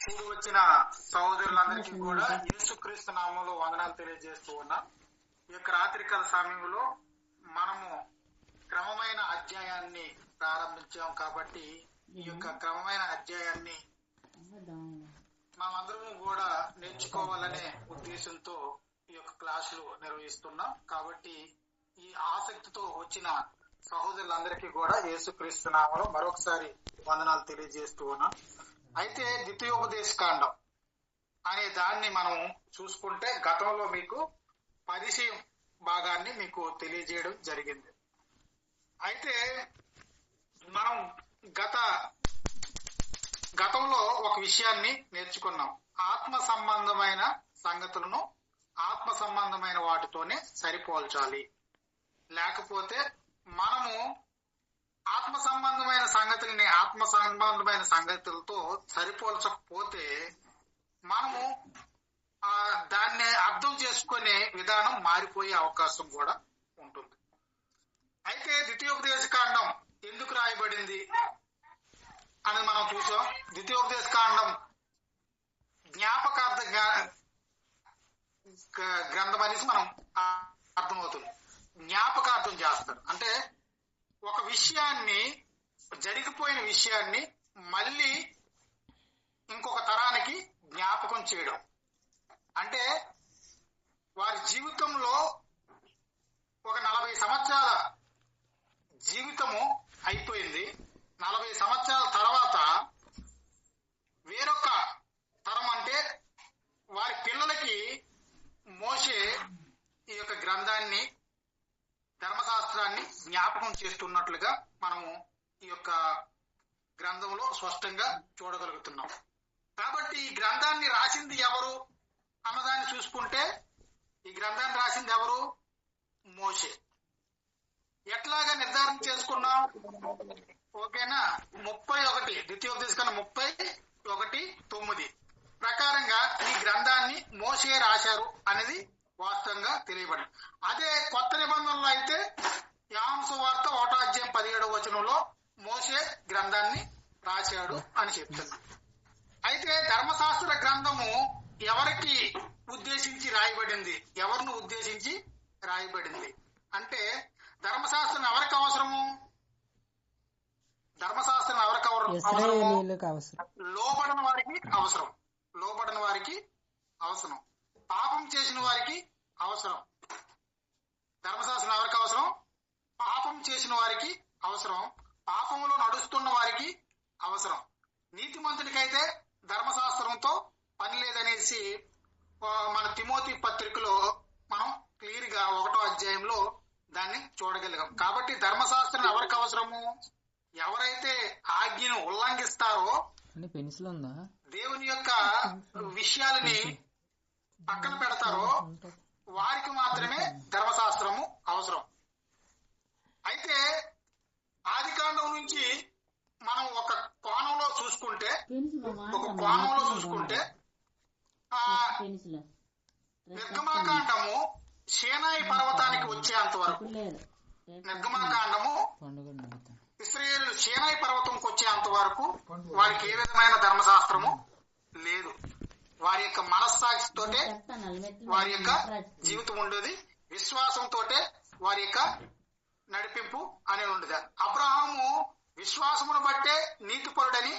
కూడి వచ్చిన సహోదరులందరికీ కూడా యేసుక్రీస్తు నామంలో వందనాలు తెలియజేస్తూ ఉన్నాం. ఈ యొక్క రాత్రికాల సమయంలో మనము క్రమమైన అధ్యాయాన్ని ప్రారంభించాం కాబట్టి ఈ యొక్క క్రమమైన అధ్యాయాన్ని మనమందరము కూడా నేర్చుకోవాలనే ఉద్దేశంతో ఈ యొక్క క్లాసులు నిర్వహిస్తున్నాం. కాబట్టి ఈ ఆసక్తితో వచ్చిన సహోదరులందరికీ కూడా యేసుక్రీస్తు నామములో మరొకసారి వందనాలు తెలియజేస్తూ ఉన్నాం. అయితే ద్వితీయోపదేశ కాండం అనే దాన్ని మనం చూసుకుంటే గతంలో మీకు పరిచయం భాగాన్ని మీకు తెలియజేయడం జరిగింది. అయితే మనం గతంలో ఒక విషయాన్ని నేర్చుకున్నాం. ఆత్మ సంబంధమైన సంగతులను ఆత్మ సంబంధమైన వాటితోనే సరిపోల్చాలి. లేకపోతే మనము ఆత్మ సంబంధమైన సంగతుల్ని ఆత్మ సంబంధమైన సంగతులతో సరిపోల్చకపోతే మనము దాన్ని అర్థం చేసుకునే విధానం మారిపోయే అవకాశం కూడా ఉంటుంది. అయితే ద్వితీయోపదేశ కాండం ఎందుకు రాయబడింది అని మనం చూసాం. ద్వితీయోపదేశ కాండం జ్ఞాపకార్థ గ్రంథం అనేసి మనం అర్థమవుతుంది. జ్ఞాపకార్థం చేస్తారు అంటే ఒక విషయాన్ని, జరిగిపోయిన విషయాన్ని మళ్ళీ ఇంకొక తరానికి జ్ఞాపకం చేయడం. అంటే వారి జీవితంలో ఒక 40 సంవత్సరాల జీవితము అయిపోయింది. 40 సంవత్సరాల తర్వాత వేరొక తరం అంటే వారి పిల్లలకి మోషే ఈ యొక్క గ్రంథాన్ని, ధర్మశాస్త్రాన్ని జ్ఞాపకం చేస్తున్నట్లుగా మనము ఈ యొక్క గ్రంథంలో స్పష్టంగా చూడగలుగుతున్నాం. కాబట్టి ఈ గ్రంథాన్ని రాసింది ఎవరు అన్నదాన్ని చూసుకుంటే ఈ గ్రంథాన్ని రాసింది ఎవరు? మోషే. ఎట్లాగా నిర్ధారణ చేసుకున్నాం? ఓకేనా? 31 ద్వితీయోపదేశ కాండం 31:9 ప్రకారంగా ఈ గ్రంథాన్ని మోషే రాశారు అనేది వాస్తవంగా తెలియబడింది. అదే కొత్త నిబంధనలో అయితే యోహాను సువార్త 1:17 మోషే గ్రంథాన్ని రాశాడు అని చెప్తున్నాం. అయితే ధర్మశాస్త్ర గ్రంథము ఎవరికి ఉద్దేశించి రాయబడింది? ఎవరిని ఉద్దేశించి రాయబడింది అంటే ధర్మశాస్త్రం ఎవరికి అవసరము? ధర్మశాస్త్రం ఎవరికి అవసరం? లోబడిన వారికి అవసరం. లోబడిన వారికి అవసరం. పాపం చేసిన వారికి అవసరం. ధర్మశాస్త్రం ఎవరికి అవసరం? పాపం చేసిన వారికి అవసరం. పాపంలో నడుస్తున్న వారికి అవసరం. నీతిమంతుడికైతే ధర్మశాస్త్రంతో పని లేదనేసి మన తిమోతి పత్రికలో మనం క్లియర్ గా 1వ అధ్యాయంలో దాన్ని చూడగలిగాం. కాబట్టి ధర్మశాస్త్రం ఎవరికి అవసరము? ఎవరైతే ఆజ్ఞను ఉల్లంఘిస్తారో, దేవుని యొక్క విషయాలని పక్కన పెడతారో వారికి మాత్రమే ధర్మశాస్త్రము అవసరం. అయితే ఆదికాండం నుంచి మనం ఒక కోణంలో చూసుకుంటే నిర్గమాకాండము సీనాయి పర్వతానికి వచ్చేంత వరకు, నిర్గమాకాండము ఇశ్రాయేలు సీనాయి పర్వతంకి వచ్చేంత వరకు వారికి ఏ విధమైన ధర్మశాస్త్రము లేదు. వారి యొక్క మనస్సాక్షితోటే వారి యొక్క జీవితం ఉండేది. విశ్వాసంతోటే వారి యొక్క నడిపింపు అనేది ఉండేది. అబ్రహాము విశ్వాసమును బట్టే నీతిపరుడని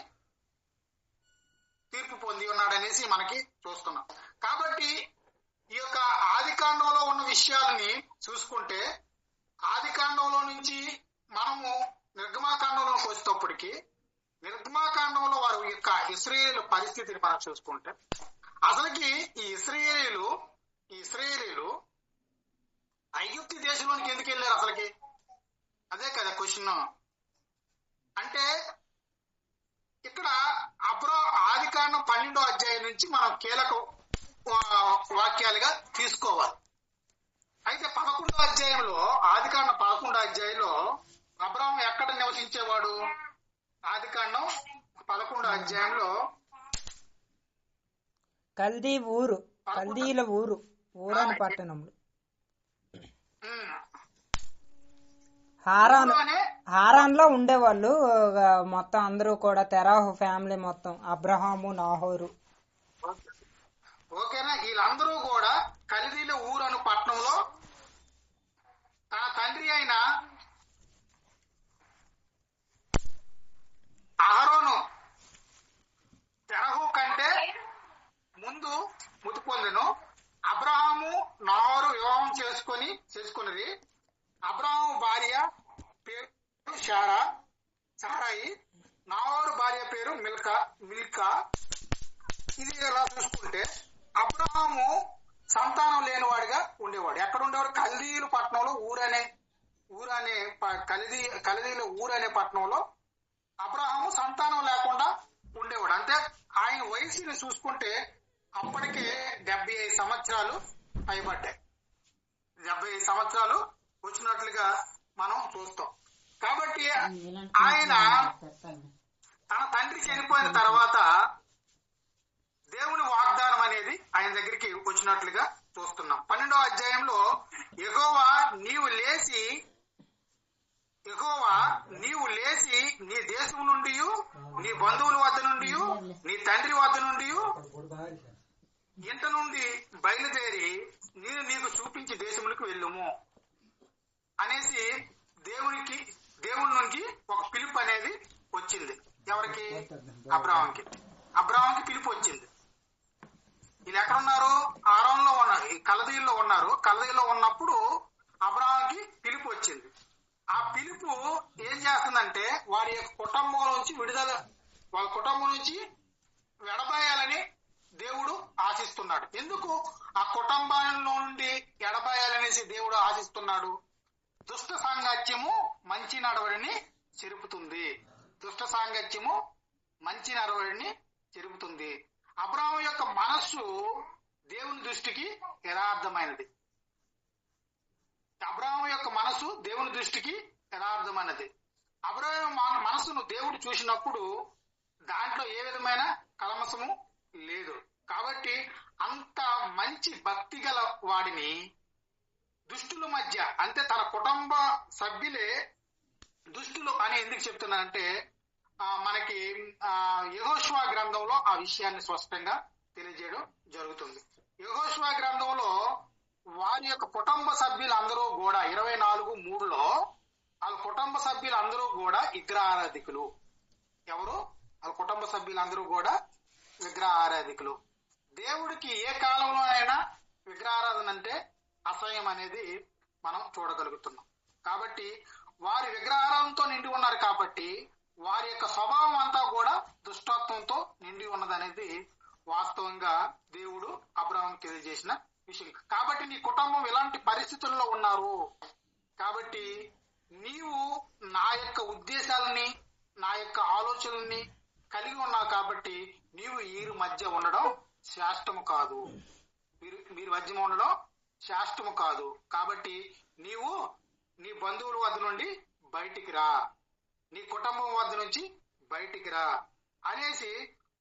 తీర్పు పొంది ఉన్నాడనేసి మనకి చూస్తున్నాం. కాబట్టి ఈ యొక్క ఆదికాండంలో ఉన్న విషయాలని చూసుకుంటే ఆదికాండంలో నుంచి మనము నిర్గమాకాండంలోకి వచ్చేటప్పటికి నిర్గమాకాండంలో వారి యొక్క ఇశ్రాయేలు పరిస్థితిని మనం చూసుకుంటే అసలుకి ఈ ఇశ్రాయేలీలు ఐగుప్తు దేశంలోనికి ఎందుకు వెళ్ళారు? అసలుకి అదే కదా క్వశ్చన్. అంటే ఇక్కడ ఆదికాండం 12వ అధ్యాయం నుంచి మనం కీలక వాక్యాలుగా తీసుకోవాలి. అయితే 11వ అధ్యాయంలో, ఆదికాండం 11వ అధ్యాయంలో అబ్రహాము ఎక్కడ నివసించేవాడు? ఆదికాండం 11వ అధ్యాయంలో కల్దీల ఊరని పట్టణంలో హారాన్లో ఉండేవాళ్ళు మొత్తం అందరూ కూడా తెరాహు ఫ్యామిలీ మొత్తం అబ్రహాము నాహోరు. ఓకేనా? వీళ్ళందరూ కూడా కల్దీల ఊరను పట్టణంలో తన తండ్రి అయిన అహరోను తెరహు కంటే ముందు మృతి పొందెను. అబ్రహాము నాహోరు వివాహం చేసుకున్నది. అబ్రహాము భార్య పేరు సారాయి, నాహోరు భార్య పేరు మిల్కా. ఇది ఇలా చూసుకుంటే అబ్రహాము సంతానం లేనివాడిగా ఉండేవాడు. ఎక్కడ ఉండేవాడు? కల్దీయుల పట్టణంలో కల్దీయుల ఊరనే పట్టణంలో అబ్రహాము సంతానం లేకుండా ఉండేవాడు. అంటే ఆయన వయసుని చూసుకుంటే అప్పటికే 75 సంవత్సరాలు అయిపడ్డాయి. 75 సంవత్సరాలు వచ్చినట్లుగా మనం చూస్తాం. కాబట్టి ఆయన తన తండ్రి చనిపోయిన తర్వాత దేవుని వాగ్దానం అనేది ఆయన దగ్గరికి వచ్చినట్లుగా చూస్తున్నాం. 12వ అధ్యాయంలో యెహోవా నీవు లేచి నీ దేశం నుండి, నీ బంధువుల వద్ద నుండి, నీ తండ్రి వద్ద నుండి, ఇంట నుండి బయలుదేరి నేను నీకు చూపించి దేశములకు వెళ్ళుము అనేసి దేవుడి నుంచి ఒక పిలుపు అనేది వచ్చింది. ఎవరికి? అబ్రహాంకి పిలుపు వచ్చింది. వీళ్ళు ఎక్కడున్నారు? ఆరంలో ఉన్నారు, కల్దీయుల్లో ఉన్నారు. కల్దీయుల్లో ఉన్నప్పుడు అబ్రహాంకి పిలుపు వచ్చింది. ఆ పిలుపు ఏం చేస్తుందంటే వారి యొక్క కుటుంబం నుంచి వాళ్ళ కుటుంబం నుంచి ఎడబాయాలని దేవుడు ఆశిస్తున్నాడు. ఎందుకు ఆ కుటుంబంలో నుండి ఎడబాయాలనేసి దేవుడు ఆశిస్తున్నాడు? దుష్ట సాంగత్యము మంచి నడవడిని చెరుపుతుంది. అబ్రహాము యొక్క మనస్సు దేవుని దృష్టికి యథార్థమైనది. అబ్రహాము మనస్సును దేవుడు చూసినప్పుడు దాంట్లో ఏ విధమైన కల్మసము లేదు. కాబట్టి అంత మంచి భక్తి గల వాడిని దుష్టుల మధ్య, అంటే తన కుటుంబ సభ్యులే దుష్టులు అని ఎందుకు చెప్తున్నానంటే మనకి యెహోషువ గ్రంథంలో ఆ విషయాన్ని స్పష్టంగా తెలియజేయడం జరుగుతుంది. యెహోషువ గ్రంథంలో వారి యొక్క కుటుంబ సభ్యులందరూ కూడా 24:3లో వాళ్ళ కుటుంబ సభ్యులందరూ కూడా విగ్రహారాధికులు. ఎవరు? వాళ్ళ కుటుంబ సభ్యులందరూ కూడా విగ్రహారాధికులు. దేవుడికి ఏ కాలంలో అయినా విగ్రహారాధన అంటే అసహ్యం అనేది మనం చూడగలుగుతున్నాం. కాబట్టి వారి విగ్రహారాధనతో నిండి ఉన్నారు. కాబట్టి వారి యొక్క స్వభావం అంతా కూడా దుష్టత్వంతో నిండి ఉన్నదనేది వాస్తవంగా దేవుడు అబ్రహాముకు తెలియజేసిన విషయం. కాబట్టి నీ కుటుంబం ఇలాంటి పరిస్థితుల్లో ఉన్నారు. కాబట్టి నీవు నా యొక్క ఉద్దేశాలని, నా యొక్క ఆలోచనల్ని కలిగి ఉన్నావు. కాబట్టి నీవు వీరి మధ్య ఉండడం శ్రేష్టము కాదు. మీరు మధ్య ఉండడం శ్రేష్టము కాదు. కాబట్టి నీవు నీ బంధువుల వద్ద నుండి బయటికి రా, నీ కుటుంబం వద్ద నుంచి బయటికి రా అనేసి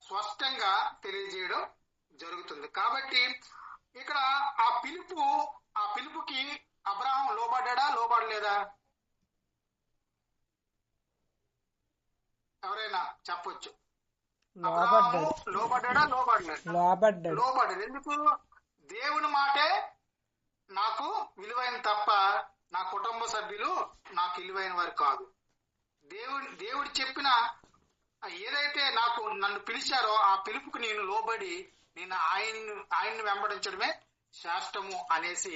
స్పష్టంగా తెలియజేయడం జరుగుతుంది. కాబట్టి ఇక్కడ ఆ పిలుపుకి అబ్రహాం లోబడలేదా? ఎవరైనా చెప్పొచ్చు. లోబడ్డాడు. ఎందుకు? దేవుని మాటే నాకు విలువైన తప్ప నా కుటుంబ సభ్యులు నాకు విలువైన వారు కాదు. దేవుడు చెప్పిన ఏదైతే నన్ను పిలిచారో ఆ పిలుపుకు నేను లోబడి నేను ఆయన్ని వెంబడించడమే శ్రేష్టము అనేసి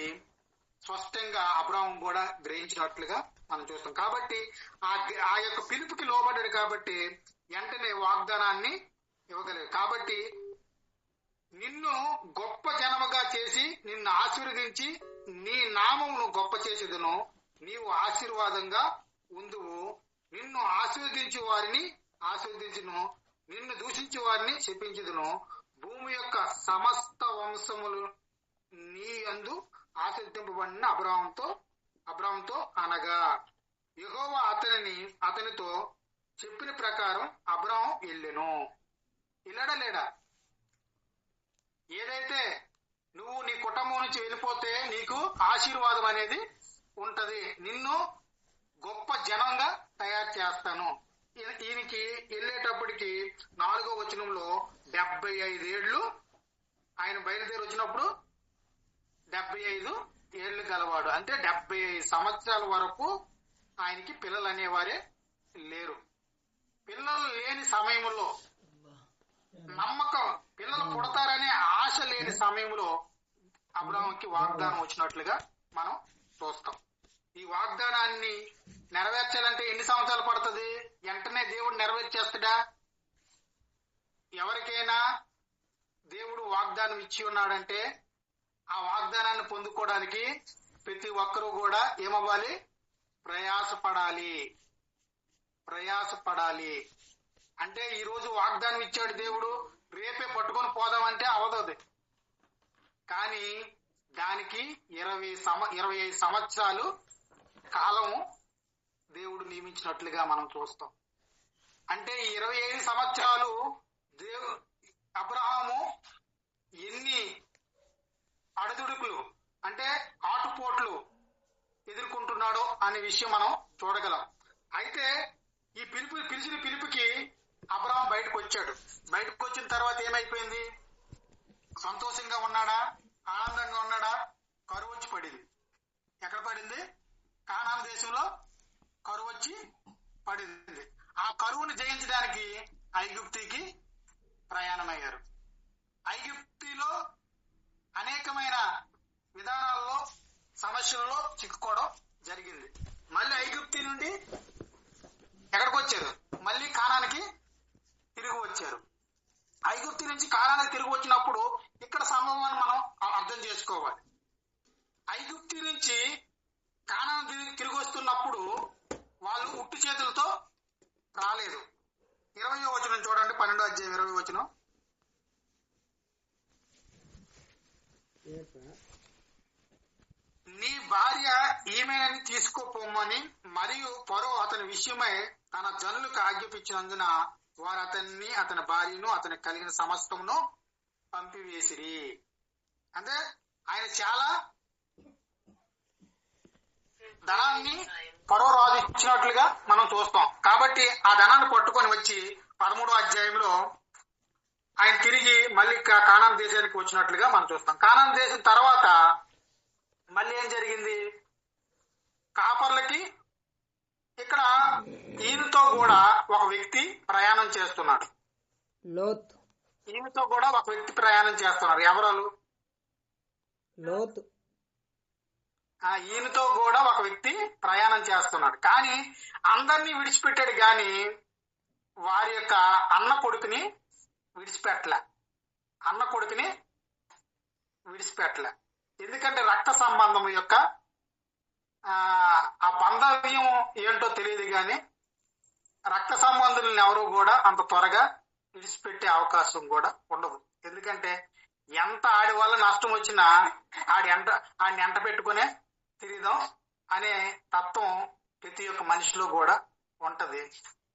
స్పష్టంగా అబ్రహాం కూడా గ్రహించినట్లుగా మనం చూస్తాం. కాబట్టి ఆ యొక్క పిలుపుకి లోబడ్డాడు. కాబట్టి వెంటనే వాగ్దానాన్ని ఇవ్వగలిగాడు. కాబట్టి నిన్ను గొప్ప జనముగా చేసి నిన్ను ఆశీర్వదించి నీ నామమును గొప్ప చేసేదను, నీవు ఆశీర్వాదంగా ఉందువు. నిన్ను ఆశీర్వదించి వారిని ఆశీర్వదించును, నిన్ను దూషించి వారిని శపించుదును. భూమి యొక్క సమస్త వంశములు నీ యందు ఆశీర్వదింపబడిన అబ్రహాముతో అనగా యెహోవా అతనితో చెప్పిన ప్రకారం అబ్రహాం వెళ్ళెను. లేడా? ఏదైతే నువ్వు నీ కుటుంబం నుంచి వెళ్ళిపోతే నీకు ఆశీర్వాదం అనేది ఉంటది, నిన్ను గొప్ప జనంగా తయారు చేస్తాను. ఈయనకి వెళ్ళేటప్పటికి 4వ వచనంలో 75 ఏళ్ళు, ఆయన బయలుదేరి వచ్చినప్పుడు 75 ఏళ్ళు గలవాడు. అంటే 75 సంవత్సరాల వరకు ఆయనకి పిల్లలు అనేవారే లేరు. పిల్లలు లేని సమయంలో, నమ్మకం పిల్లలు పుడతారనే ఆశ లేని సమయంలో అబ్రాహాముకి వాగ్దానం వచ్చినట్లుగా మనం చూస్తాం. ఈ వాగ్దానాన్ని నెరవేర్చాలంటే ఎన్ని సంవత్సరాలు పడుతుంది? వెంటనే దేవుడు నెరవేర్చేస్తాడా? ఎవరికైనా దేవుడు వాగ్దానం ఇచ్చి ఉన్నాడంటే ఆ వాగ్దానాన్ని పొందుకోవడానికి ప్రతి ఒక్కరూ కూడా ఏమవ్వాలి? ప్రయాసపడాలి. అంటే ఈ రోజు వాగ్దానం ఇచ్చాడు దేవుడు, రేపే పట్టుకొని పోదామంటే అవదది. కానీ దానికి 25 సంవత్సరాలు కాలం దేవుడు నియమించినట్లుగా మనం చూస్తాం. అంటే ఈ 25 సంవత్సరాలు అబ్రహాము ఎన్ని అడుదుడుకులు అంటే ఆటుపోట్లు ఎదుర్కొంటున్నాడో అనే విషయం మనం చూడగలం. అయితే ఈ పిలిచిన పిలుపుకి అబ్రహాం బయటకు వచ్చాడు. బయటకు వచ్చిన తర్వాత ఏమైపోయింది? సంతోషంగా ఉన్నాడా? ఆనందంగా ఉన్నాడా? కరువు వచ్చి పడింది. ఎక్కడ పడింది? కానాను దేశంలో కరువు వచ్చి పడింది. ఆ కరువును జయించడానికి ఐగుప్తికి ప్రయాణమయ్యారు. ఐగుప్తిలో అనేకమైన విధానాల్లో సమస్యల్లో చిక్కుకోవడం జరిగింది. మళ్ళీ ఐగుప్తి నుండి ఎక్కడికి వచ్చారు? మళ్ళీ కానానికి తిరిగి వచ్చారు. ఐగుప్తి నుంచి కానానికి తిరిగి వచ్చినప్పుడు ఇక్కడ సంభవాన్ని మనం అర్థం చేసుకోవాలి. ఐగుప్తి నుంచి కానానికి తిరిగి వస్తున్నప్పుడు వాళ్ళు ఉట్టు చేతులతో రాలేదు. 20వ వచనం చూడండి, 12వ అధ్యాయం 20వ వచనం. నీ భార్య ఈమెనని తీసుకోపోమని మరియు ఫరో అతని విషయమై తన జనులకు ఆజ్ఞాపించినందున వారు అతన్ని, అతని భార్యను, అతనికి కలిగిన సమస్తమును పంపివేసిరి. అంటే ఆయన చాలా ధనాన్ని ఫరో రాజు ఇచ్చినట్లుగా మనం చూస్తాం. కాబట్టి ఆ ధనాన్ని పట్టుకొని వచ్చి 13వ అధ్యాయంలో ఆయన తిరిగి మళ్ళీ కానాను దేశానికి వచ్చినట్లుగా మనం చూస్తాం. కానాను దేశం తర్వాత మళ్ళీ ఏం జరిగింది? కాపర్లకి ఇక్కడ ఈయనతో కూడా ఒక వ్యక్తి ప్రయాణం చేస్తున్నాడు. లోతు. ఈయనతో కూడా ఒక వ్యక్తి ప్రయాణం చేస్తున్నారు. ఎవరు? లోతు. ఈయనతో కూడా ఒక వ్యక్తి ప్రయాణం చేస్తున్నాడు. కానీ అందరినీ విడిచిపెట్టాడు, కానీ వారి యొక్క అన్న కొడుకుని విడిచిపెట్టలే. ఎందుకంటే రక్త సంబంధం యొక్క ఆ బంధవ్యం ఏంటో తెలియదు, కానీ రక్త సంబంధులను ఎవరు కూడా అంత త్వరగా విడిచిపెట్టే అవకాశం కూడా ఉండదు. ఎందుకంటే ఎంత ఆడి వల్ల నష్టం వచ్చినా ఆడిని ఎంట పెట్టుకునే తిరిగిదాం అనే తత్వం ప్రతి ఒక్క మనిషిలో కూడా ఉంటది.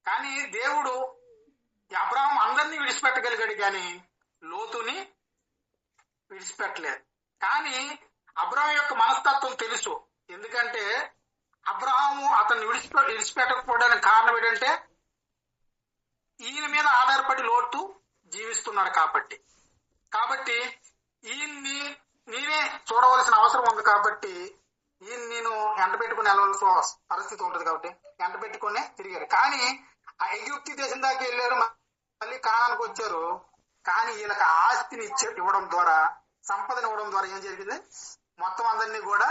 కానీ దేవుడు అబ్రహాం అందరినీ విడిచిపెట్టగలిగాడు, కానీ లోతుని విడిచిపెట్టలేదు. కానీ అబ్రహాం యొక్క మనస్తత్వం తెలుసు. ఎందుకంటే అబ్రహాము అతన్ని విడిచిపెట్టకపోవడానికి కారణం ఏంటంటే ఈయన మీద ఆధారపడి లోతు జీవిస్తున్నాడు. కాబట్టి ఈయన్ని నేనే చూడవలసిన అవసరం ఉంది. కాబట్టి ఈయన నేను ఎంట పెట్టుకుని వెళ్ళవలసిన పరిస్థితి ఉంటుంది. కాబట్టి ఎంట పెట్టుకునే తిరిగారు. కానీ ఆ ఐగుప్తి దేశం దాకా వెళ్ళారు, మళ్ళీ కానానికి వచ్చారు. కానీ వీళ్ళకి ఆస్తిని ఇవ్వడం ద్వారా, సంపదను ఇవ్వడం ద్వారా ఏం జరిగింది? మొత్తం అందరినీ కూడా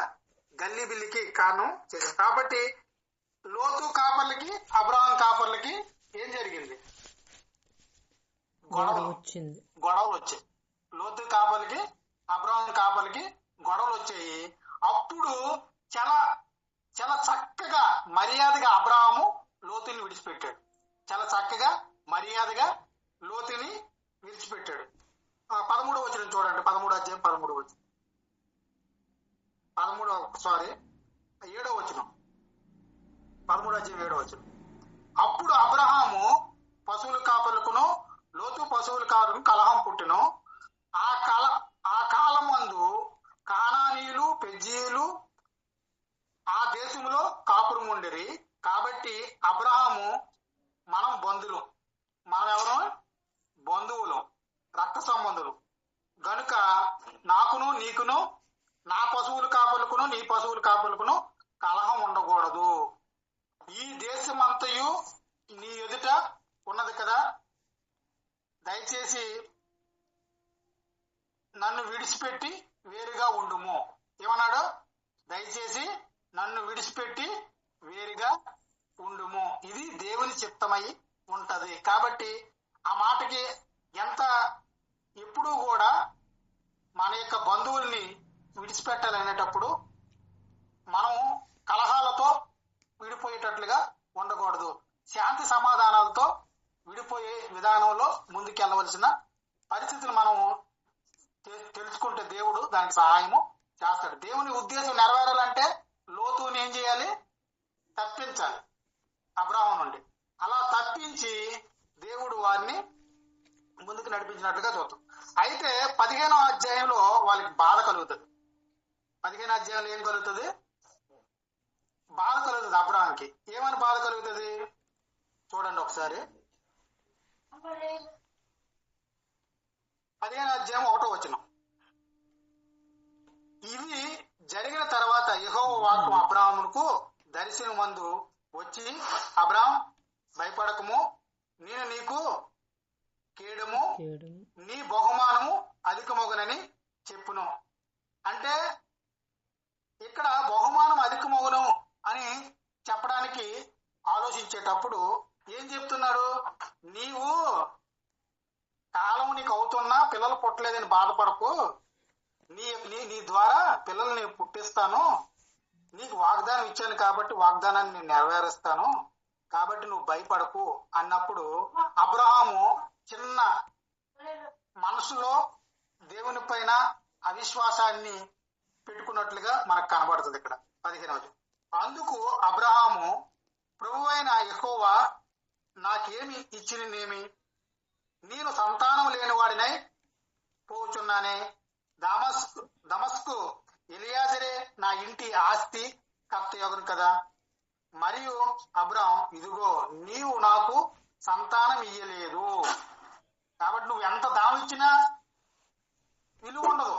గల్లీ బిల్లికి కారణం చేశారు. కాబట్టి లోతు కాపర్లకి, అబ్రహాం కాపర్లకి ఏం జరిగింది? గొడవలు వచ్చాయి. లోతు కాపర్లకి, అబ్రహాం కాపర్లకి గొడవలు వచ్చాయి. అప్పుడు చాలా చాలా చక్కగా మర్యాదగా అబ్రహాము లోతుని విడిచిపెట్టాడు. చాలా చక్కగా మర్యాదగా లోతుని విడిచిపెట్టాడు. 13వ వచనం చూడండి, 13వ అధ్యాయం 13వ వచనం. 7వ వచనం, 13వ అధ్యాయం 7వ వచనం. అప్పుడు అబ్రహాము పశువుల కాపరులకును లోతు పశువుల కాపరులకు కలహం పుట్టును. ఆ కాలమందు కానానీయులు, పెజ్జీయులు ఆ దేశంలో కాపురం ఉండిరి. కాబట్టి అబ్రహాము సంబంధులు గనుక నాకును నీకును, నా పశువుల కాపులకును నీ పశువుల కాపులకును కలహం ఉండకూడదు. ఈ దేశమంతయు నీ ఎదుట ఉన్నది కదా, దయచేసి నన్ను విడిచిపెట్టి వేరుగా ఉండుము. ఏమన్నాడు? దయచేసి నన్ను విడిచిపెట్టి వేరుగా ఉండుము. ఇది దేవుని చిత్తమై ఉంటది. కాబట్టి ఆ మాటకి ఎంత ఎప్పుడూ కూడా మన యొక్క బంధువుల్ని విడిచిపెట్టాలనేటప్పుడు మనం కలహాలతో విడిపోయేటట్లుగా ఉండకూడదు. శాంతి సమాధానాలతో విడిపోయే విధానంలో ముందుకెళ్లవలసిన పరిస్థితులు మనం తెలుసుకుంటే దేవుడు దానికి సహాయము చేస్తాడు. దేవుని ఉద్దేశం నెరవేరాలంటే లోతుని ఏం చేయాలి? తప్పించాలి అబ్రాహాము నుండి. అలా తప్పించి దేవుడు వారిని ముందుకు నడిపించినట్లుగా చూస్తాం. అయితే 15వ అధ్యాయంలో వాళ్ళకి బాధ కలుగుతుంది. 15వ అధ్యాయంలో ఏం కలుగుతుంది? బాధ కలుగుతుంది అబ్రాహాంకి. ఏమని బాధ కలుగుతుంది చూడండి ఒకసారి. 15వ అధ్యాయం 1వ వచనం. ఇవి జరిగిన తర్వాత యెహోవా వాక్కు అబ్రాహామునకు దర్శనమందు వచ్చి, అబ్రాహాం భయపడకము, నేను నీకు కేడము, నీ బహుమానము అధికమగునని చెప్పును. అంటే ఇక్కడ బహుమానం అధికమగును అని చెప్పడానికి ఆలోచించేటప్పుడు ఏం చెప్తున్నాడు? నీవు కాలం నీకు అవుతున్నా పిల్లలు పుట్టలేదని బాధపడకు, నీ ద్వారా పిల్లల్ని పుట్టిస్తాను, నీకు వాగ్దానం ఇచ్చాను కాబట్టి వాగ్దానాన్ని నేను నెరవేరుస్తాను, కాబట్టి నువ్వు భయపడకు అన్నప్పుడు అబ్రహాము చిన్న మనసులో దేవుని పైన అవిశ్వాసాన్ని పెట్టుకున్నట్లుగా మనకు కనబడుతుంది ఇక్కడ 15వ. అందుకు అబ్రహాము, ప్రభువైన యెహోవా నాకేమి ఇచ్చినేమి, నేను సంతానం లేని వాడినై పోచున్నానే, దమస్కు ఎలియాజరే నా ఇంటి ఆస్తి కర్తయగును కదా. మరియు అబ్రహాం, ఇదిగో నీవు నాకు సంతానం ఇయ్యలేదు, కాబట్టి నువ్వు ఎంత దానం ఇచ్చినా విలువ ఉండదు.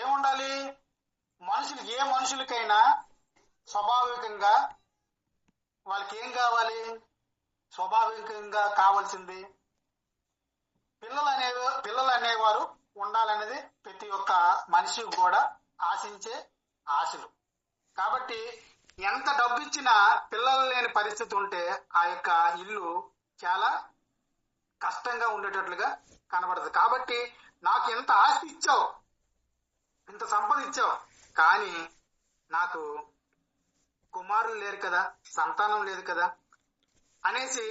ఏముండాలి? ఏ మనుషులకైనా స్వాభావికంగా వాళ్ళకి ఏం కావాలి? స్వాభావికంగా కావాల్సింది పిల్లలు అనేవారు ఉండాలనేది ప్రతి ఒక్క మనిషి కూడా ఆశించే ఆశలు. కాబట్టి ఎంత డబ్బు ఇచ్చినా పిల్లలు లేని పరిస్థితి ఉంటే ఆ యొక్క ఇల్లు చాలా కష్టంగా ఉండేటట్లుగా కనబడుతుంది. కాబట్టి నాకు ఎంత ఆస్తి ఇచ్చావు, ఇంత సంపద ఇచ్చావు, కానీ నాకు కుమారులు లేరు కదా, సంతానం లేదు కదా అనేసి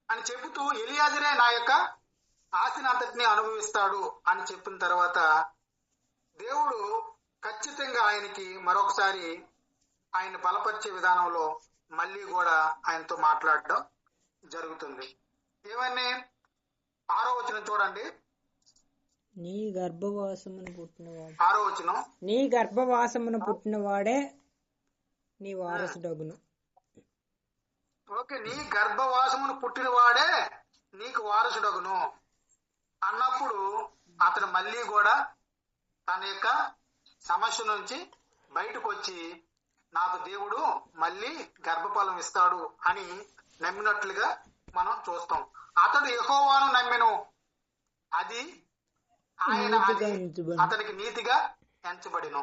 అని చెబుతూ, ఎలియాజరే నా యొక్క ఆస్తిని అంతటిని అనుభవిస్తాడు అని చెప్పిన తర్వాత దేవుడు ఖచ్చితంగా ఆయనకి మరొకసారి ఆయన బలపరిచే విధానంలో మళ్ళీ కూడా ఆయనతో మాట్లాడడం జరుగుతుంది. ఏమని 6వ వచనం చూడండి. నీ గర్భవాసమును పుట్టినవాడు, 6వ వచనం, నీ గర్భవాసమును పుట్టినవాడే నీ వారసుడగును. ఓకే, నీ గర్భవాసమును పుట్టినవాడే నీకు వారసుడగును అన్నప్పుడు అతను మళ్ళీ కూడా తన యొక్క సమస్య నుంచి బయటకు వచ్చి నాకు దేవుడు మళ్ళీ గర్భఫలం ఇస్తాడు అని నమ్మినట్లుగా మనం చూస్తాం. అతడు యెహోవాను నమ్మెను, అది అతనికి నీతిగా ఎంచబడిను.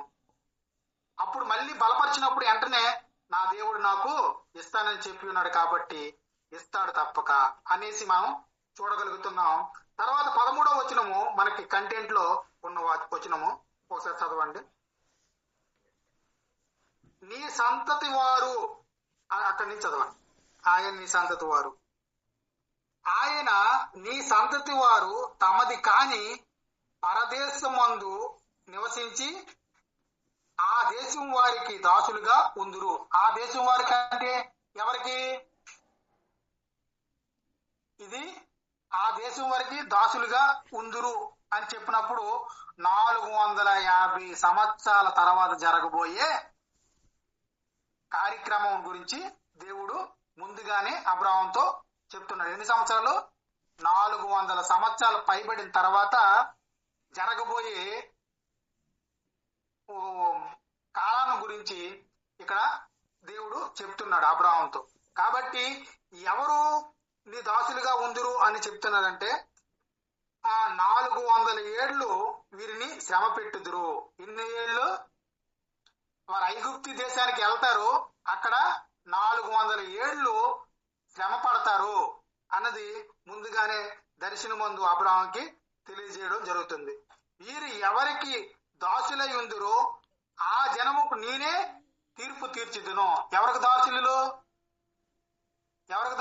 అప్పుడు మళ్ళీ బలపరిచినప్పుడు వెంటనే నా దేవుడు నాకు ఇస్తానని చెప్పి ఉన్నాడు కాబట్టి ఇస్తాడు తప్పక అనేసి మనం చూడగలుగుతున్నాం. తర్వాత 13వ వచనము మనకి కంటెంట్ లో ఉన్న వచనము ఒకసారి చదవండి. నీ సంతతి వారు, అక్కడి నుంచి చదవండి. ఆయన నీ సంతతి వారు, ఆయన నీ సంతతి వారు తమది కాని పరదేశమందు నివసించి ఆ దేశం వారికి దాసులుగా ఉందురు. ఆ దేశం వారికి అంటే ఎవరికి? ఇది ఆ దేశం వారికి దాసులుగా ఉందురు అని చెప్పినప్పుడు 450 సంవత్సరాల తర్వాత జరగబోయే కార్యక్రమం గురించి దేవుడు ముందుగానే అబ్రాహాముతో చెప్తున్నాడు. ఎన్ని సంవత్సరాలు? 400 సంవత్సరాలు పైబడిన తర్వాత జరగబోయే కాలాన్ని గురించి ఇక్కడ దేవుడు చెప్తున్నాడు అబ్రహాముతో. కాబట్టి ఎవరు నీ దాసులుగా ఉందురు అని చెప్తున్నాడంటే ఆ 400 ఏళ్ళు వీరిని శ్రమ పెట్టుదురు. ఇన్ని ఏళ్ళు వారు ఐగుప్తు దేశానికి వెళ్తారు, అక్కడ 400 ఏళ్ళు శ్రమ పడతారు అన్నది ముందుగానే దర్శనమందు అబ్రహాముకి తెలియజేయడం జరుగుతుంది. వీరు ఎవరికి దాసులై ఉందురో ఆ జనముకు నేనే తీర్పు తీర్చిదును. ఎవరికి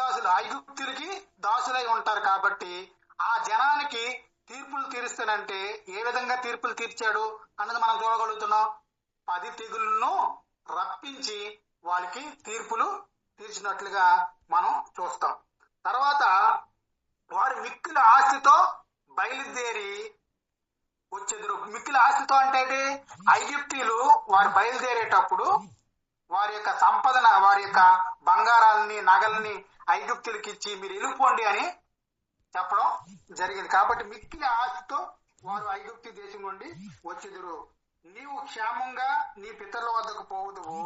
దాసులు? ఐగుప్తులకి దాసులై ఉంటారు. కాబట్టి ఆ జనానికి తీర్పులు తీరుస్తానంటే ఏ విధంగా తీర్పులు తీర్చాడు అన్నది మనం చూడగలుగుతున్నాం. 10 తెగులను రప్పించి వాళ్ళకి తీర్పులు తీర్చినట్లుగా మనం చూస్తాం. తర్వాత వారు మిక్కిలి ఆస్తితో బయలుదేరి వచ్చేదురు. మిక్కిలి ఆస్తితో అంటే ఐగుప్తీయులు వారు బయలుదేరేటప్పుడు వారి యొక్క సంపదన, వారి యొక్క బంగారాలని, నగల్ని ఐగుప్తులకి ఇచ్చి మీరు వెళ్ళిపోండి అని చెప్పడం జరిగింది. కాబట్టి మిక్కిలి ఆస్తితో వారు ఐగుప్తు దేశం నుండి వచ్చేదురు. నీవు క్షేమంగా నీ పితరుల వద్దకు పోవుదువు,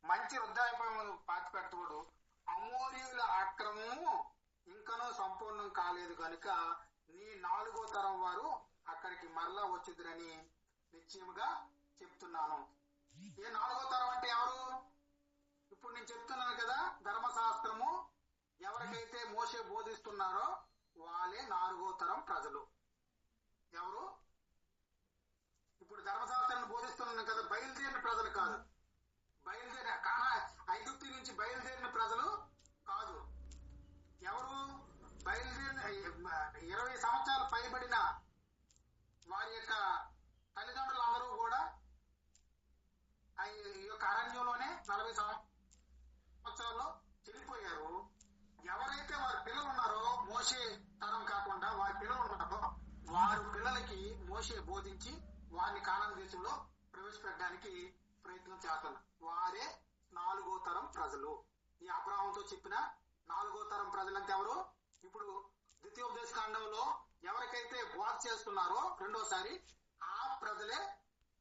మంచి వృద్ధాప్యము పాతిపెట్టుడు. అమోరీయుల అక్రమము ఇంకనూ సంపూర్ణం కాలేదు కనుక నీ 4వ తరం వారు అక్కడికి మరలా వచ్చేదురని నిశ్చయముగా చెప్తున్నాను. ఏ 4వ తరం అంటే ఎవరు? ఇప్పుడు నేను చెప్తున్నాను కదా, ధర్మశాస్త్రము ఎవరికైతే మోషే బోధిస్తున్నారో వాళ్ళే 4వ తరం ప్రజలు. ఎవరు? ఇప్పుడు ధర్మశాస్త్రాన్ని బోధిస్తున్నాను కదా, బయలుదేరిన ప్రజలు కాదు. ఐగుప్తు నుంచి బయలుదేరిన ప్రజలు కాదు. ఎవరు? బయలుదేరిన 20 సంవత్సరాలు పైబడిన వారి యొక్క తల్లిదండ్రులందరూ కూడా ఈ యొక్క అరణ్యంలోనే 40 సంవత్సరాల్లో చెల్లిపోయారు. ఎవరైతే వారి పిల్లలు ఉన్నారో, మోషే తరం కాకుండా వారి పిల్లలు ఉన్నారో, వారి పిల్లలకి మోషే బోధించి వారిని కానాను దేశంలో ప్రవేశపెట్టడానికి ప్రయత్నం చేస్తున్నారు. వారే 4వ తరం ప్రజలు. ఈ అబ్రహాముతో చెప్పిన 4వ తరం ప్రజలంటే ఎవరు? ఇప్పుడు ద్వితీయోపదేశ కాండంలో ఎవరికైతే బోధ చేస్తున్నారో రెండోసారి ఆ ప్రజలే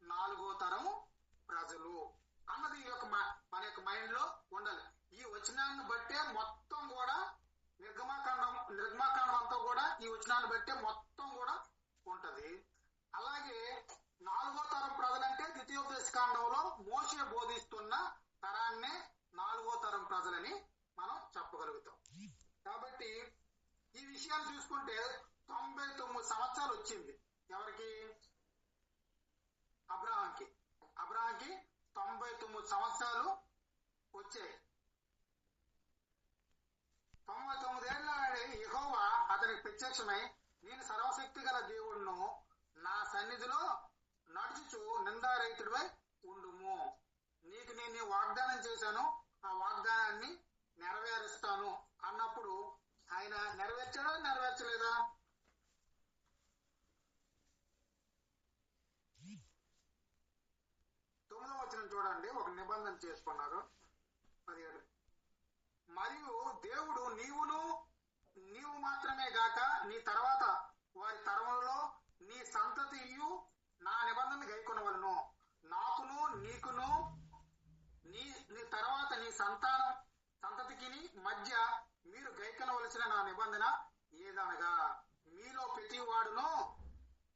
4వ తరం ప్రజలు అన్నది ఈ యొక్క మన యొక్క మైండ్ లో ఉండాలి. ఈ వచనాన్ని బట్టే మొత్తం కూడా నిర్గమాకాండం అంతా కూడా ఈ వచనాన్ని బట్టే మొత్తం కూడా ఉంటది. అలాగే 4వ తరం ప్రజలంటే ద్వితీయోపదేశ కాండంలో మోషే బోధిస్తున్న తరాన్నే 4వ తరం ప్రజలని మనం చెప్పగలుగుతాం. కాబట్టి ఈ విషయాన్ని చూసుకుంటే 99 సంవత్సరాలు వచ్చింది ఎవరికి? అబ్రహాంకి 99 సంవత్సరాలు వచ్చాయి. 99 ఏళ్ల యెహోవా అతనికి ప్రత్యక్షమై, నేను సర్వశక్తి గల దేవుడును, నా సన్నిధిలో నడుచుచు నిందారహితుడిపై ఉండుము. నీకు నేను వాగ్దానం చేశాను, ఆ వాగ్దానాన్ని నెరవేరుస్తాను అన్నప్పుడు ఆయన నెరవేర్చాడా నెరవేర్చలేదా? తొమ్మిదవ వచనం చూడండి, ఒక నిబంధన చేసుకున్నారు. 17 మరియు దేవుడు నీవు మాత్రమే గాక నీ తర్వాత వారి తరములలో నీ సంతతియు నా నిబంధన గైకొనవలను. నాకును నీకును నీ తర్వాత నీ సంతతికి మధ్య మీరు గైకొనవలసిన నా నిబంధన ఏదనగా, మీలో ప్రతి వాడును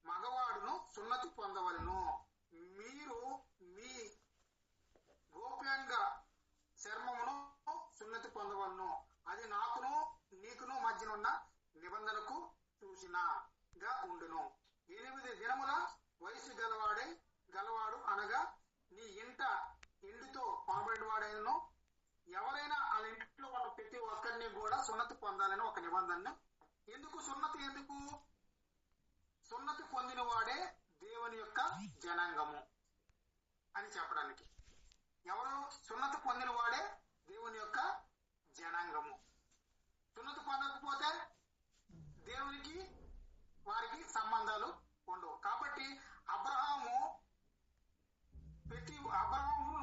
మగవాడును సున్నతి పొందవలను. మీరు మీ గోప్యాంగ చర్మమును సున్నతి పొందవలను. అది నాకును నీకును మధ్యనున్న నిబంధనకు సూచనగా ఉండును. 8 దినముల వయసు గలవాడు అనగా నీ ఇంట ఎండుతో కొనబడినవాడైనను ఎవరైనా వాళ్ళ ఇంట్లో ఉన్న ప్రతి ఒక్కరిని కూడా సున్నతి పొందాలని ఒక నిబంధన. ఎందుకు సున్నతి పొందిన వాడే దేవుని యొక్క జనాంగము అని చెప్పడానికి. ఎవరు? సున్నతి పొందిన వాడే దేవుని యొక్క జనాంగము. సున్నతి పొందకపోతే దేవునికి వారికి సంబంధాలు ఉండవు. కాబట్టి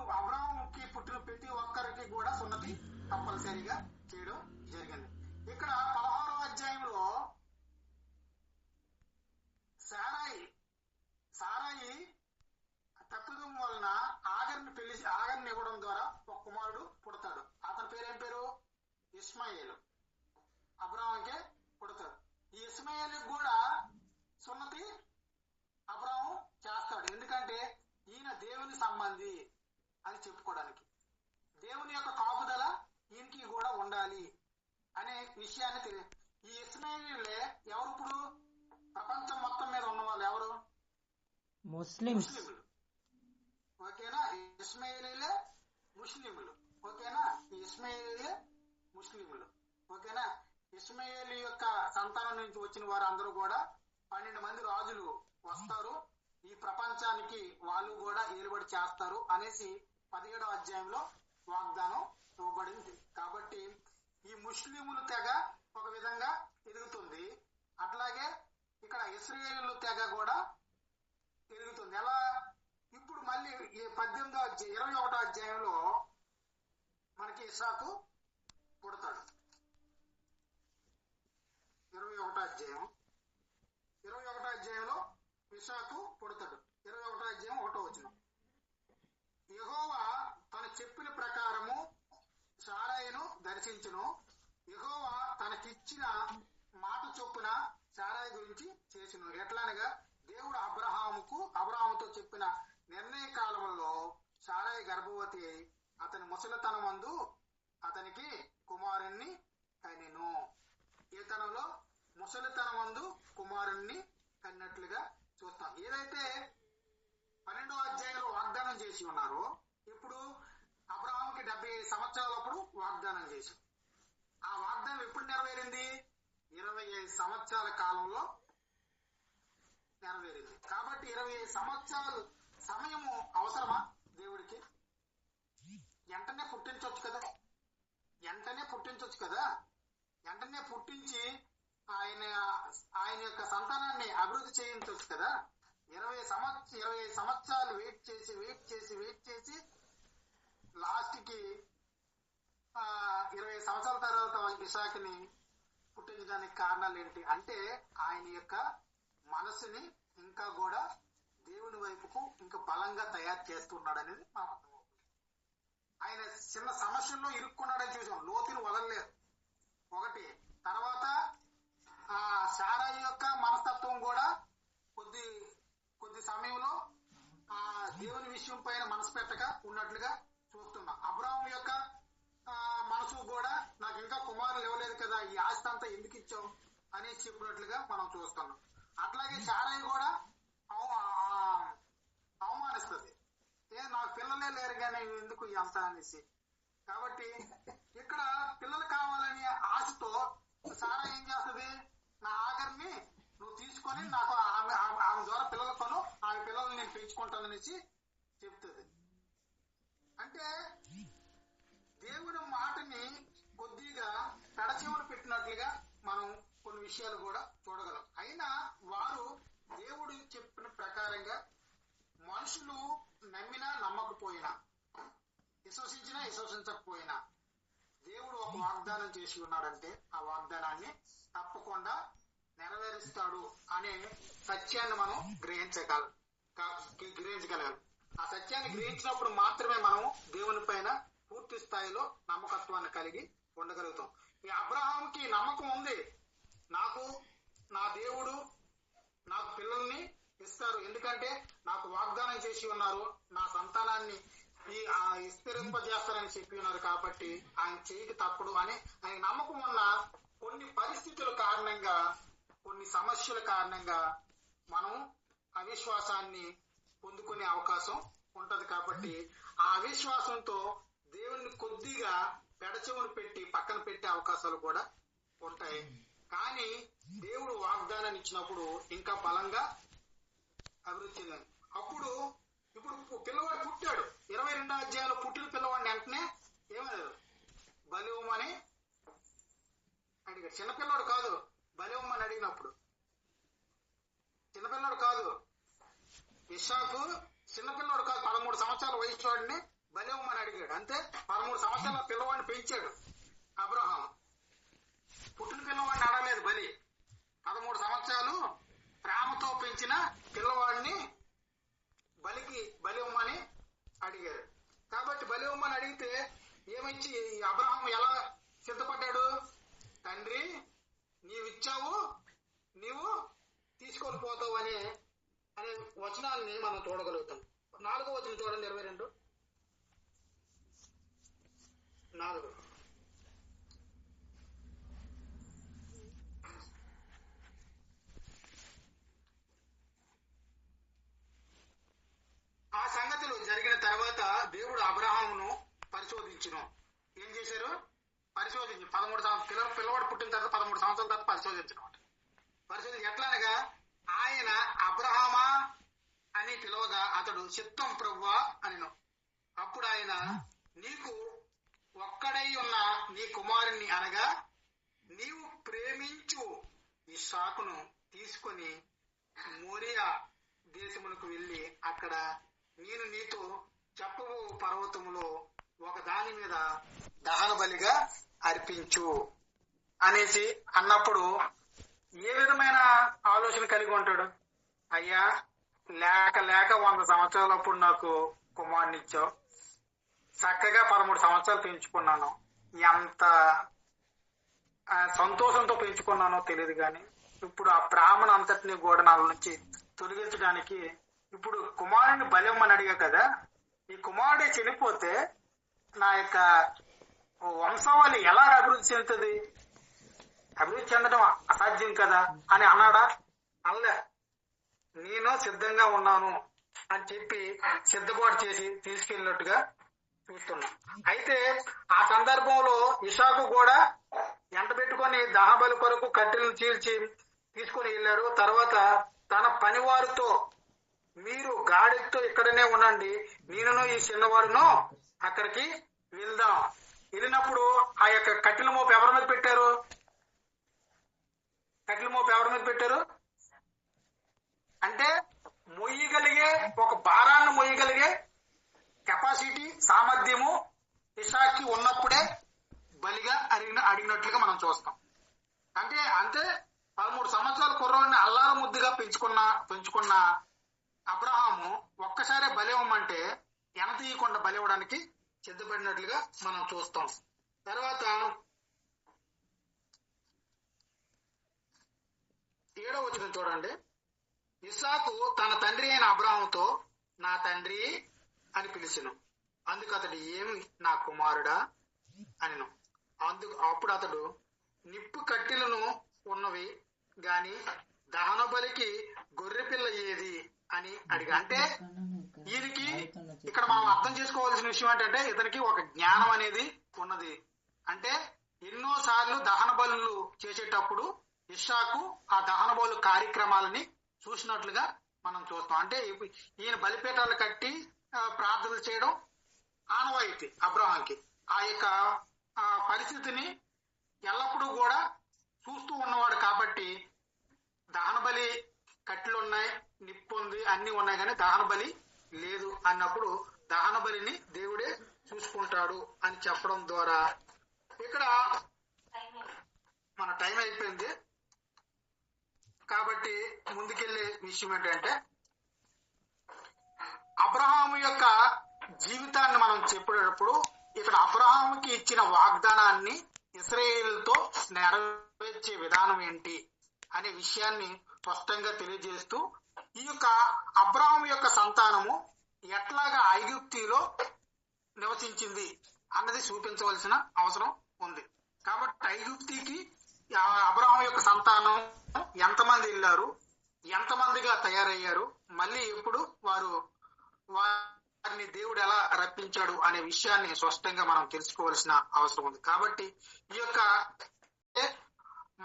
అబ్రహాముకి పుట్టిన ప్రతి ఒక్కరికి కూడా సున్నతి తప్పనిసరిగా చేయడం జరిగింది. ఇక్కడ 16వ అధ్యాయంలో ఆగర్ని ఇవ్వడం ద్వారా ఒక కుమారుడు పుడతాడు. అతని పేరేం పేరు? ఇస్మాయేలు. అబ్రాహాంకే పుడతాడు. ఈ ఇస్మాయేలు కూడా సున్నతి అబ్రాహం చేస్తాడు. ఎందుకంటే ఈయన దేవుని సంబంధి అని చెప్పుకోవడానికి, దేవుని యొక్క కాపుదల ఈయనకి కూడా ఉండాలి అనే విషయాన్ని తెలియదు. ఈ ఇస్మాయిలే ఎవరు? ఇప్పుడు ప్రపంచం మొత్తం మీద ఉన్న వాళ్ళు ఎవరు? ముస్లింలు. ఓకేనా? ఇస్మాయిలే ముస్లింలు. ఓకేనా? ఈ ఇస్మాయిలే ముస్లింలు. ఓకేనా? ఇస్మాయిల్ యొక్క సంతానం నుంచి వచ్చిన వారు అందరూ కూడా 12 మంది రాజులు వస్తారు, ఈ ప్రపంచానికి వాళ్ళు కూడా ఏలుబడి చేస్తారు అనేసి 17వ అధ్యాయంలో వాగ్దానం ఇవ్వబడింది. కాబట్టి ఈ ముస్లింలు తెగ ఒక విధంగా ఎదుగుతుంది. అట్లాగే ఇక్కడ ఇశ్రాయేలు తెగ కూడా ఎదుగుతుంది. ఎలా? ఇప్పుడు మళ్ళీ ఈ 21వ అధ్యాయంలో మనకి ఇస్సాకు పుడతాడు. 21వ అధ్యాయంలో ఇస్సాకు పుడతాడు. 21వ అధ్యాయం 1వ వచనం. యెహోవా తను చెప్పిన ప్రకారము శారాయిను దర్శించును. యెహోవా తనకిచ్చిన మాట చొప్పున శారాయి గురించి చేసిను. ఎట్లనగా దేవుడు అబ్రహాముతో చెప్పిన నిర్ణయ కాలంలో శారాయి గర్భవతి అయి అతని ముసలితనమందు అతనికి కుమారుణ్ణి కనెను. ఈతనంలో ముసలితనమందు కుమారుణ్ణి కన్నట్లుగా చూస్తాం. ఏదైతే 12వ అధ్యాయంలో వాగ్దానం చేసి ఉన్నారో, ఇప్పుడు అబ్రహాంకి 75 సంవత్సరాలప్పుడు వాగ్దానం చేశాం. ఆ వాగ్దానం ఎప్పుడు నెరవేరింది? 25 సంవత్సరాల కాలంలో నెరవేరింది. కాబట్టి 25 సంవత్సరాలు సమయము అవసరమా దేవుడికి? వెంటనే పుట్టించవచ్చు కదా, వెంటనే పుట్టించి ఆయన యొక్క సంతానాన్ని అభివృద్ధి చేయించవచ్చు కదా. 25 సంవత్సరాలు వెయిట్ చేసి లాస్ట్ కి 20 సంవత్సరాల తర్వాత ఇసాకుని పుట్టించడానికి కారణాలు ఏంటి అంటే, ఆయన యొక్క మనసుని ఇంకా కూడా దేవుని వైపుకు ఇంకా బలంగా తయారు చేస్తున్నాడు అనేది మనం అర్థమవుతుంది. ఆయన చిన్న సమస్యల్లో ఇరుక్కున్నాడని చూసాం. లోతుని వదలలేదు ఒకటి. తర్వాత శారాయి యొక్క మనస్తత్వం కూడా కొద్ది సమయంలో దేవుని విషయం పైన మనసు పెట్టక ఉన్నట్లుగా చూస్తున్నాం. అబ్రాహాం యొక్క మనసు కూడా నాకు ఇంకా కుమారులు ఇవ్వలేదు కదా, ఈ ఆస్తి అంతా ఎందుకు ఇచ్చావు అనేసి చెప్పినట్లుగా మనం చూస్తున్నాం. అట్లాగే శారాయి కూడా అవమానిస్తుంది, నాకు పిల్లలే లేరు కానీ ఎందుకు అంత అనేసి. కాబట్టి ఇక్కడ పిల్లలు కావాలనే ఆశతో శారాయి ఏం చేస్తుంది? నా ఆగర్ని నువ్వు తీసుకొని నాకు ఆమె ద్వారా పిల్లలు కొను, ఆమె పిల్లల్ని నేను పెంచుకుంటాననేసి చెప్తుంది. అంటే దేవుని మాటని కొద్దిగా పెడచెవులు పెట్టినట్లుగా మనం కొన్ని విషయాలు కూడా చూడగలం. అయినా వారు దేవుడు చెప్పిన ప్రకారంగా మనుషులు నమ్మినా నమ్మకపోయినా, విశ్వసించకపోయినా దేవుడు ఒక వాగ్దానం చేసి ఉన్నాడంటే ఆ వాగ్దానాన్ని తప్పకుండా నెరవేరుస్తాడు అనే సత్యాన్ని మనం గ్రహించగలగాలి. ఆ సత్యాన్ని గ్రహించినప్పుడు మాత్రమే మనం దేవుని పైన పూర్తి స్థాయిలో నమ్మకత్వాన్ని కలిగి ఉండగలుగుతాం. ఈ అబ్రహాంకి నమ్మకం ఉంది, నాకు నా దేవుడు నాకు పిల్లల్ని ఇస్తారు, ఎందుకంటే నాకు వాగ్దానం చేసి ఉన్నారు, నా సంతానాన్ని విస్తరింపజేస్తారని చెప్పి ఉన్నారు, కాబట్టి ఆయన చేయక తప్పడు అని ఆయన నమ్మకం ఉన్న కొన్ని పరిస్థితుల కారణంగా, కొన్ని సమస్యల కారణంగా మనం అవిశ్వాసాన్ని పొందుకునే అవకాశం ఉంటది. కాబట్టి ఆ అవిశ్వాసంతో దేవుణ్ణి కొద్దిగా పెడచెవును పెట్టి పక్కన పెట్టే అవకాశాలు కూడా ఉంటాయి. కానీ దేవుడు వాగ్దానాన్ని ఇచ్చినప్పుడు ఇంకా బలంగా అభివృద్ధి చెందింది. ఇప్పుడు పిల్లవాడు పుట్టాడు. 22వ అధ్యాయంలో పుట్టిన పిల్లవాడిని వెంటనే ఏమన్నారు? బలివ్వమని అడిగాడు. చిన్నపిల్లవాడు కాదు, బలివ్వమని అడిగినప్పుడు చిన్నపిల్లవాడు కాదు, ఇస్సాకు చిన్నపిల్లవాడు కాదు, 13 సంవత్సరాల వయసు వాడిని బలివ్వమని అడిగాడు. అంతే, 13 సంవత్సరాల పిల్లవాడిని పెంచాడు అబ్రహాం. పుట్టిన పిల్లవాడిని అడగలేదు బలి. 13 సంవత్సరాలు ప్రేమతో పెంచిన పిల్లవాడిని బలివ్వమని అడిగారు. కాబట్టి బలి ఇవ్వమని అడిగితే ఏమిచ్చి అబ్రహాం ఎలా సిద్ధపడ్డాడు? తండ్రి నీవిచ్చావు, నీవు తీసుకొని పోతావు అనే వచనాన్ని మనం చూడగలుగుతాం. 4వ వచనం చూడండి, 22 4. ఆ సంగతులు జరిగిన తర్వాత దేవుడు అబ్రహామును పరిశోధించును. ఏం చేశారు? పరిశోధించి 13 సంవత్సరాలు పిల్లవాడు పుట్టిన తర్వాత 13 సంవత్సరాల తర్వాత పరిశోధించడం. పరిశోధించి ఎట్లా అనగా ఆయన అబ్రహామా అని పిలవగా అతడు చిత్తం ప్రభువా అనిను. అప్పుడు ఆయన నీకు ఒక్కడై ఉన్న నీ కుమారుని అనగా నీవు ప్రేమించు ఇస్సాకును తీసుకొని మోరియా దేశమునకు వెళ్లి అక్కడ నేను నీతో చెప్పబో పర్వతములో ఒక దాని మీద దహన బలిగా అర్పించు అనేసి అన్నప్పుడు ఏ విధమైన ఆలోచన కలిగి ఉంటాడు? అయ్యా లేక 100 సంవత్సరాలప్పుడు నాకు కుమారుని ఇచ్చావు, చక్కగా 13 సంవత్సరాలు పెంచుకున్నాను, ఎంత సంతోషంతో పెంచుకున్నానో తెలియదు కానీ ఇప్పుడు ఆ బ్రాహ్మణ అంతటిని కూడా నా నుంచి తొలగించడానికి ఇప్పుడు కుమారుని బలిమ్మని అడిగా కదా, ఈ కుమారుడే చనిపోతే నా యొక్క వంశావళి ఎలా అభివృద్ధి చెందుతుంది? అభివృద్ధి చెందడం అసాధ్యం కదా అని అన్నాడా? అనలే. నేను సిద్ధంగా ఉన్నాను అని చెప్పి సిద్ధపాటు చేసి తీసుకెళ్ళినట్టుగా చూస్తున్నా. అయితే ఆ సందర్భంలో ఇషాకు కూడా ఎంట పెట్టుకొని దహనబలి కొరకు కట్టెలను చీల్చి తీసుకుని వెళ్ళాడు. తర్వాత తన పనివారితో మీరు గాడితో ఇక్కడనే ఉండండి, నేనును ఈ చిన్నవాడును అక్కడికి వెళ్దాం. వెళ్ళినప్పుడు ఆ యొక్క కట్టెల మోపు ఎవరి మీద పెట్టారు? కట్టెల మోపు ఎవరి మీద పెట్టారు అంటే మొయ్యగలిగే ఒక భారాన్ని మొయ్యగలిగే కెపాసిటీ సామర్థ్యము ఇషాక్కి ఉన్నప్పుడే బలిగా అడిగినట్లుగా మనం చూస్తాం. అంటే 13 సంవత్సరాల కుర్రోడిని అల్లార ముద్దుగా పెంచుకున్న అబ్రహాము ఒక్కసారే బలి ఇవ్వమంటే ఎనతీయకుండా బలి ఇవ్వడానికి సిద్ధపడినట్లుగా మనం చూస్తాం. తర్వాత 7వ వచనం చూడండి. ఇస్సాకు తన తండ్రి అయిన అబ్రహాముతో నా తండ్రి అని పిలిచెను. అందుకు అతడు ఏమి నా కుమారుడా అనిను. అప్పుడు అతడు నిప్పు కట్టెలను ఉన్నవి గాని దహన బలికి గొర్రె పిల్ల ఏది అని అడిగా. అంటే ఈయనకి ఇక్కడ మనం అర్థం చేసుకోవాల్సిన విషయం ఏంటంటే ఇతనికి ఒక జ్ఞానం అనేది ఉన్నది. అంటే ఎన్నో సార్లు దహన బలులు చేసేటప్పుడు ఇస్సాకు ఆ దహన బలు కార్యక్రమాలని చూసినట్లుగా మనం చూస్తాం. అంటే ఈయన బలిపీఠాలు కట్టి ప్రార్థనలు చేయడం ఆనవాయితీ అబ్రహాంకి. ఆ యొక్క పరిస్థితిని ఎల్లప్పుడూ కూడా చూస్తూ ఉన్నవాడు కాబట్టి దహన బలి కట్టెలు ఉన్నాయి, నిప్పు ఉంది, అన్ని ఉన్నాయి కానీ దహన బలి లేదు అన్నప్పుడు దహన బలిని దేవుడే చూసుకుంటాడు అని చెప్పడం ద్వారా ఇక్కడ మన టైం అయిపోయింది కాబట్టి ముందుకెళ్లే విషయం ఏంటంటే అబ్రహాము యొక్క జీవితాన్ని మనం చెప్పేటప్పుడు ఇక్కడ అబ్రహాముకి ఇచ్చిన వాగ్దానాన్ని ఇశ్రాయేలుతో నెరవేర్చే విధానం ఏంటి అనే విషయాన్ని స్పష్టంగా తెలియజేస్తూ ఈ యొక్క అబ్రహాము యొక్క సంతానము ఎట్లాగా ఐగుప్తిలో నివసించింది అన్నది చూపించవలసిన అవసరం ఉంది. కాబట్టి ఐగుప్తికి అబ్రహాము యొక్క సంతానం ఎంతమంది వెళ్ళారు, ఎంతమందిగా తయారయ్యారు, మళ్ళీ ఎప్పుడు వారిని దేవుడు ఎలా రప్పించాడు అనే విషయాన్ని స్పష్టంగా మనం తెలుసుకోవాల్సిన అవసరం ఉంది. కాబట్టి ఈ యొక్క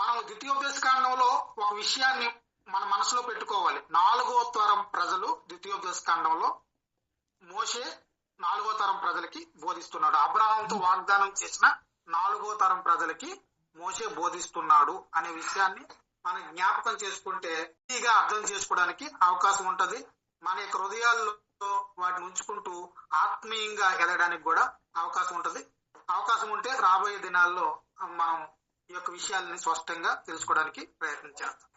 మనం ద్వితీయోపదేశకాండంలో ఒక విషయాన్ని మన మనసులో పెట్టుకోవాలి. 4వ తరం ప్రజలు ద్వితీయోపదేశకాండంలో మోషే 4వ తరం ప్రజలకి బోధిస్తున్నాడు. అబ్రహాంతో వాగ్దానం చేసిన 4వ తరం ప్రజలకి మోషే బోధిస్తున్నాడు అనే విషయాన్ని మనం జ్ఞాపకం చేసుకుంటే ఈజీగా అర్థం చేసుకోవడానికి అవకాశం ఉంటది. మన యొక్క హృదయాల్లో వాటిని ఉంచుకుంటూ ఆత్మీయంగా ఎదగడానికి కూడా అవకాశం ఉంటది. అవకాశం ఉంటే రాబోయే దినాల్లో మనం ఈ యొక్క విషయాలని స్పష్టంగా తెలుసుకోవడానికి ప్రయత్నం చేస్తాం.